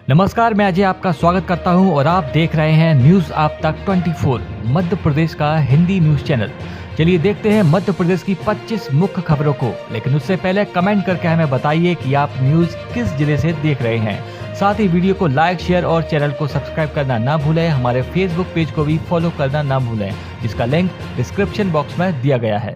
नमस्कार, मैं अजय आपका स्वागत करता हूं और आप देख रहे हैं न्यूज आप तक 24 मध्य प्रदेश का हिंदी न्यूज चैनल। चलिए देखते हैं मध्य प्रदेश की 25 मुख्य खबरों को, लेकिन उससे पहले कमेंट करके हमें बताइए कि आप न्यूज किस जिले से देख रहे हैं। साथ ही वीडियो को लाइक, शेयर और चैनल को सब्सक्राइब करना ना भूलें। हमारे फेसबुक पेज को भी फॉलो करना ना भूलें, जिसका लिंक डिस्क्रिप्शन बॉक्स में दिया गया है।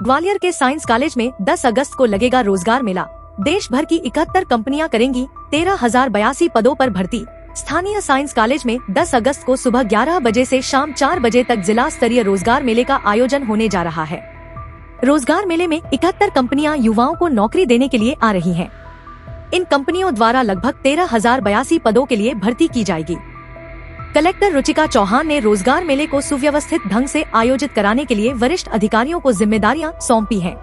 ग्वालियर के साइंस कॉलेज में 10 अगस्त को लगेगा रोजगार मेला। देश भर की 71 कंपनियां करेंगी 13,082 पदों पर भर्ती। स्थानीय साइंस कॉलेज में 10 अगस्त को सुबह 11 बजे से शाम 4 बजे तक जिला स्तरीय रोजगार मेले का आयोजन होने जा रहा है। रोजगार मेले में 71 कंपनियां युवाओं को नौकरी देने के लिए आ रही हैं। इन कंपनियों द्वारा लगभग 13,082 पदों के लिए भर्ती की जाएगी। कलेक्टर रुचिका चौहान ने रोजगार मेले को सुव्यवस्थित ढंग से आयोजित कराने के लिए वरिष्ठ अधिकारियों को जिम्मेदारियां सौंपी हैं।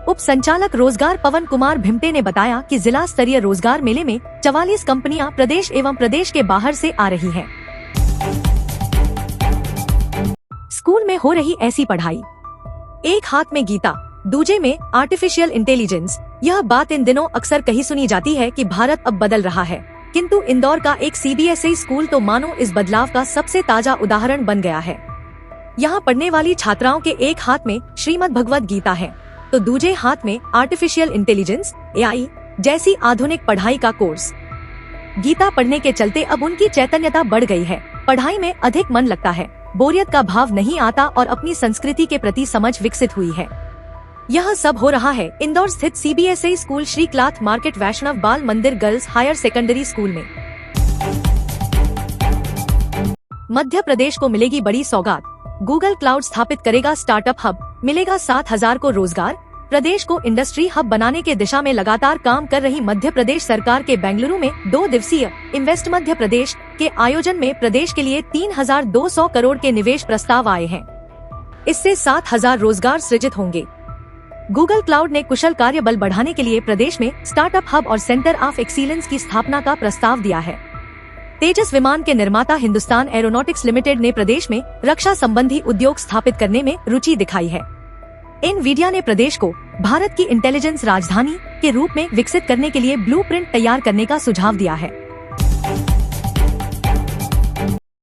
उप संचालक रोजगार पवन कुमार भिमटे ने बताया कि जिला स्तरीय रोजगार मेले में 44 कंपनियां प्रदेश एवं प्रदेश के बाहर से आ रही हैं। स्कूल में हो रही ऐसी पढ़ाई, एक हाथ में गीता दूजे में आर्टिफिशियल इंटेलिजेंस। यह बात इन दिनों अक्सर कही सुनी जाती है कि भारत अब बदल रहा है, किंतु इंदौर का एक CBSE स्कूल तो मानो इस बदलाव का सबसे ताजा उदाहरण बन गया है। यहाँ पढ़ने वाली छात्राओं के एक हाथ में श्रीमद् भगवद गीता है, तो दूजे हाथ में आर्टिफिशियल इंटेलिजेंस AI जैसी आधुनिक पढ़ाई का कोर्स। गीता पढ़ने के चलते अब उनकी चैतन्यता बढ़ गई है। पढ़ाई में अधिक मन लगता है, बोरियत का भाव नहीं आता और अपनी संस्कृति के प्रति समझ विकसित हुई है। यह सब हो रहा है इंदौर स्थित CBSE school Shri cloth market Vaishnav Bal Mandir girls higher secondary school में। मध्य प्रदेश को मिलेगी बड़ी सौगात, गूगल क्लाउड स्थापित करेगा स्टार्टअप हब, मिलेगा 7,000 को रोजगार। प्रदेश को इंडस्ट्री हब बनाने के दिशा में लगातार काम कर रही मध्य प्रदेश सरकार के बेंगलुरु में 2 दिवसीय इन्वेस्ट मध्य प्रदेश के आयोजन में प्रदेश के लिए 3,200 करोड़ के निवेश प्रस्ताव आए हैं। इससे 7,000 रोजगार सृजित होंगे। गूगल क्लाउड ने कुशल कार्य बल बढ़ाने के लिए प्रदेश में स्टार्टअप हब और सेंटर ऑफ एक्सीलेंस की स्थापना का प्रस्ताव दिया है। तेजस विमान के निर्माता हिंदुस्तान एरोनॉटिक्स लिमिटेड ने प्रदेश में रक्षा संबंधी उद्योग स्थापित करने में रुचि दिखाई है। एनवीडिया ने प्रदेश को भारत की इंटेलिजेंस राजधानी के रूप में विकसित करने के लिए ब्लूप्रिंट तैयार करने का सुझाव दिया है।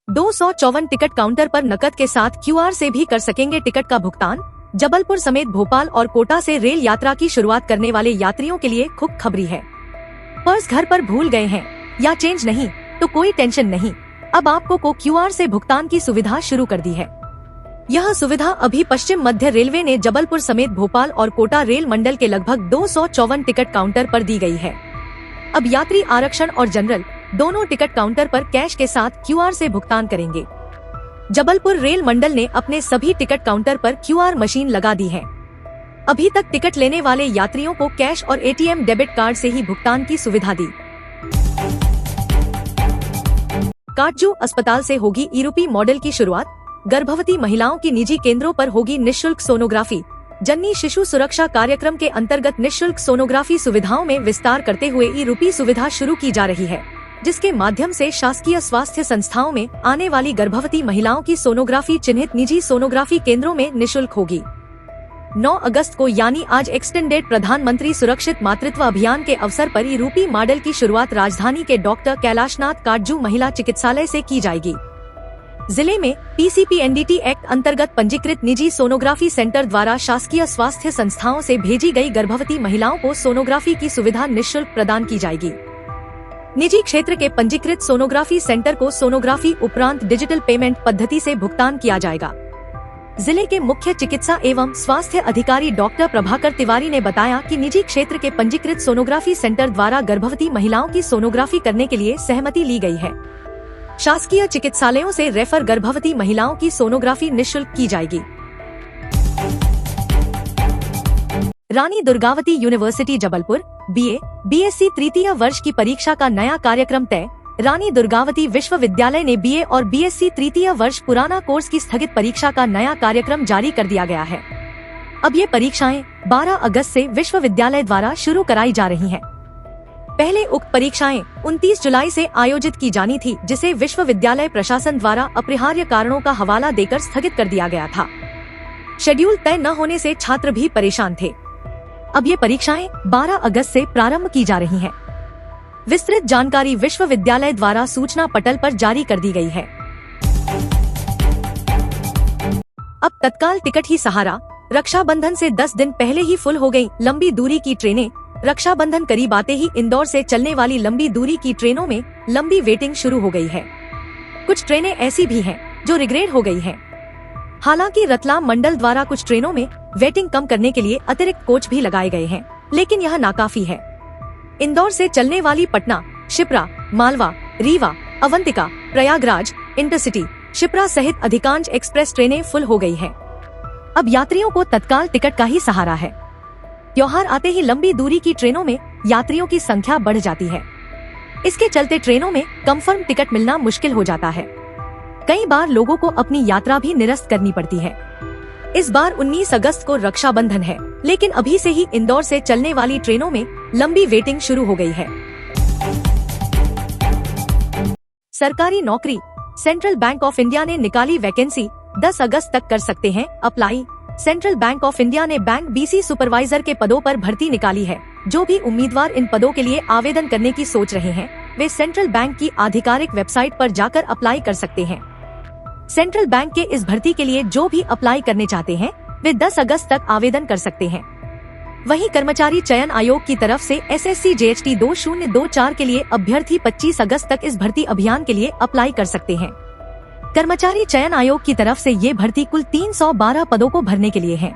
254 टिकट काउंटर पर नकद के साथ QR से भी कर सकेंगे टिकट का भुगतान। जबलपुर समेत भोपाल और कोटा से रेल यात्रा की शुरुआत करने वाले यात्रियों के लिए खुशखबरी है। पर्स घर पर भूल गए हैं या चेंज नहीं तो कोई टेंशन नहीं, अब आपको QR से भुगतान की सुविधा शुरू कर दी है। यह सुविधा अभी पश्चिम मध्य रेलवे ने जबलपुर समेत भोपाल और कोटा रेल मंडल के लगभग 254 टिकट काउंटर पर दी गई है। अब यात्री आरक्षण और जनरल दोनों टिकट काउंटर पर कैश के साथ QR से भुगतान करेंगे। जबलपुर रेल मंडल ने अपने सभी टिकट काउंटर पर QR मशीन लगा दी है। अभी तक टिकट लेने वाले यात्रियों को कैश और ATM डेबिट कार्ड से ही भुगतान की सुविधा दी। काटजू अस्पताल से होगी ईरूपी मॉडल की शुरुआत। गर्भवती महिलाओं की निजी केंद्रों पर होगी निःशुल्क सोनोग्राफी। जननी शिशु सुरक्षा कार्यक्रम के अंतर्गत निःशुल्क सोनोग्राफी सुविधाओं में विस्तार करते हुए ईरूपी सुविधा शुरू की जा रही है, जिसके माध्यम से शासकीय स्वास्थ्य संस्थाओं में आने वाली गर्भवती महिलाओं की सोनोग्राफी चिन्हित निजी सोनोग्राफी केंद्रों में निःशुल्क होगी। 9 अगस्त को यानी आज एक्सटेंडेड प्रधानमंत्री सुरक्षित मातृत्व अभियान के अवसर पर ईरूपी मॉडल की शुरुआत राजधानी के डॉक्टर कैलाशनाथ काटजू महिला चिकित्सालय से की जाएगी। जिले में PCPNDT एक्ट अंतर्गत पंजीकृत निजी सोनोग्राफी सेंटर द्वारा शासकीय स्वास्थ्य संस्थाओं से भेजी गई गर्भवती महिलाओं को सोनोग्राफी की सुविधा निःशुल्क प्रदान की जाएगी। निजी क्षेत्र के पंजीकृत सोनोग्राफी सेंटर को सोनोग्राफी उपरांत डिजिटल पेमेंट पद्धति से भुगतान किया जाएगा। जिले के मुख्य चिकित्सा एवं स्वास्थ्य अधिकारी डॉक्टर प्रभाकर तिवारी ने बताया कि निजी क्षेत्र के पंजीकृत सोनोग्राफी सेंटर द्वारा गर्भवती महिलाओं की सोनोग्राफी करने के लिए सहमति ली गई है। शासकीय चिकित्सालयों से रेफर गर्भवती महिलाओं की सोनोग्राफी निःशुल्क की जाएगी। Rani Durgavati university Jabalpur BA BSc तृतीय वर्ष की परीक्षा का नया कार्यक्रम तय। रानी दुर्गावती विश्वविद्यालय ने BA और BSc तृतीय वर्ष पुराना कोर्स की स्थगित परीक्षा का नया कार्यक्रम जारी कर दिया गया है। अब ये परीक्षाएं 12 अगस्त से विश्वविद्यालय द्वारा शुरू कराई जा रही हैं। पहले उक्त परीक्षाएं 29 जुलाई से आयोजित की जानी थी, जिसे विश्वविद्यालय प्रशासन द्वारा अपरिहार्य कारणों का हवाला देकर स्थगित कर दिया गया था। शेड्यूल तय न होने से छात्र भी परेशान थे। अब ये परीक्षाएं 12 अगस्त से प्रारंभ की जा रही हैं। विस्तृत जानकारी विश्वविद्यालय द्वारा सूचना पटल पर जारी कर दी गई है। अब तत्काल टिकट ही सहारा। रक्षाबंधन से 10 दिन पहले ही फुल हो गई लंबी दूरी की ट्रेनें। रक्षाबंधन करीब आते ही इंदौर से चलने वाली लंबी दूरी की ट्रेनों में लंबी वेटिंग शुरू हो गई है। कुछ ट्रेनें ऐसी भी हैं जो रिग्रेड हो गई हैं। हालांकि रतलाम मंडल द्वारा कुछ ट्रेनों में वेटिंग कम करने के लिए अतिरिक्त कोच भी लगाए गए हैं, लेकिन यह नाकाफी है। इंदौर से चलने वाली पटना, शिप्रा, मालवा, रीवा, अवंतिका, प्रयागराज, इंटरसिटी, शिप्रा सहित अधिकांश एक्सप्रेस ट्रेनें फुल हो गई हैं। अब यात्रियों को तत्काल टिकट का ही सहारा है। त्योहार आते ही लंबी दूरी की ट्रेनों में यात्रियों की संख्या बढ़ जाती है। इसके चलते ट्रेनों में कंफर्म टिकट मिलना मुश्किल हो जाता है। कई बार लोगों को अपनी यात्रा भी निरस्त करनी पड़ती है। इस बार 19 अगस्त को रक्षाबंधन है, लेकिन अभी से ही इंदौर से चलने वाली ट्रेनों में लंबी वेटिंग शुरू हो गई है। सरकारी नौकरी। सेंट्रल बैंक ऑफ इंडिया ने निकाली वैकेंसी, 10 अगस्त तक कर सकते हैं apply. Central bank of India ने बैंक बीसी सुपरवाइजर के पदों पर भर्ती निकाली है। जो भी उम्मीदवार इन पदों के लिए आवेदन करने की सोच रहे हैं, वे सेंट्रल बैंक की आधिकारिक वेबसाइट पर जाकर अप्लाई कर सकते हैं। सेंट्रल बैंक के इस भर्ती के लिए जो भी अप्लाई करने चाहते हैं, वे 10 अगस्त तक आवेदन कर सकते हैं। वहीं कर्मचारी चयन आयोग की तरफ से SSC JHT 2024 के लिए अभ्यर्थी 25 अगस्त तक इस भर्ती अभियान के लिए अप्लाई कर सकते हैं। कर्मचारी चयन आयोग की तरफ से ये भर्ती कुल 312 पदों को भरने के लिए है।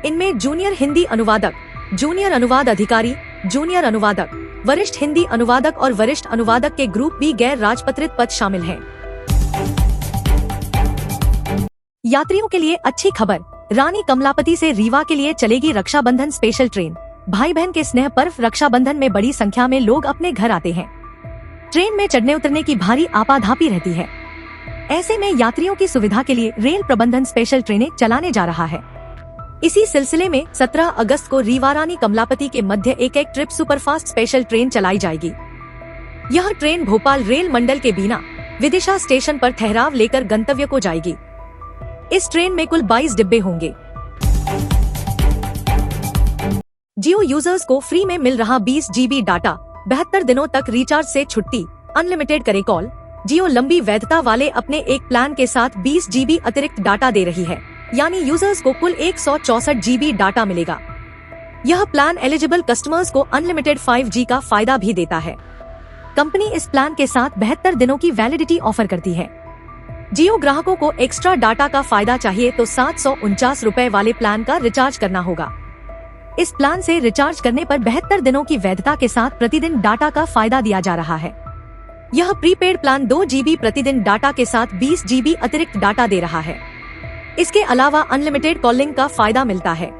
इनमें जूनियर हिंदी अनुवादक, जूनियर अनुवाद अधिकारी, जूनियर अनुवादक, वरिष्ठ हिंदी अनुवादक और वरिष्ठ अनुवादक के ग्रुप बी गैर राजपत्रित पद शामिल हैं। यात्रियों के लिए अच्छी खबर। रानी कमलापति से रीवा के लिए चलेगी रक्षाबंधन स्पेशल ट्रेन। भाई बहन के स्नेह पर्व रक्षाबंधन में बड़ी संख्या में लोग अपने घर आते हैं। ट्रेन में चढ़ने उतरने की भारी आपाधापी रहती है। ऐसे में यात्रियों की सुविधा के लिए रेल प्रबंधन स्पेशल ट्रेनें चलाने जा रहा है। इसी सिलसिले में 17 अगस्त को रीवा रानी कमलापति के मध्य एक ट्रिप सुपरफास्ट स्पेशल ट्रेन चलाई जाएगी। यह ट्रेन भोपाल रेल मंडल के बीना विदिशा स्टेशन पर ठहराव लेकर गंतव्य को जाएगी। इस ट्रेन में कुल 22 डिब्बे होंगे। जियो यूजर्स को फ्री में मिल रहा 20 GB डाटा, 72 दिनों तक रिचार्ज से छुट्टी, अनलिमिटेड करे कॉल। जियो लंबी वैधता वाले अपने एक प्लान के साथ 20 GB अतिरिक्त डाटा दे रही है, यानी यूजर्स को कुल 164 GB डाटा मिलेगा। यह प्लान एलिजिबल कस्टमर्स को अनलिमिटेड 5G का फायदा भी देता है। कंपनी इस प्लान के साथ 72 दिनों की वैलिडिटी ऑफर करती है। जियो ग्राहकों को एक्स्ट्रा डाटा का फायदा चाहिए तो 749 रुपए वाले प्लान का रिचार्ज करना होगा। इस प्लान से रिचार्ज करने पर 72 दिनों की वैधता के साथ प्रतिदिन डाटा का फायदा दिया जा रहा है। यह प्रीपेड प्लान 2 GB प्रतिदिन डाटा के साथ 20 GB अतिरिक्त डाटा दे रहा है। इसके अलावा अनलिमिटेड कॉलिंग का फायदा मिलता है।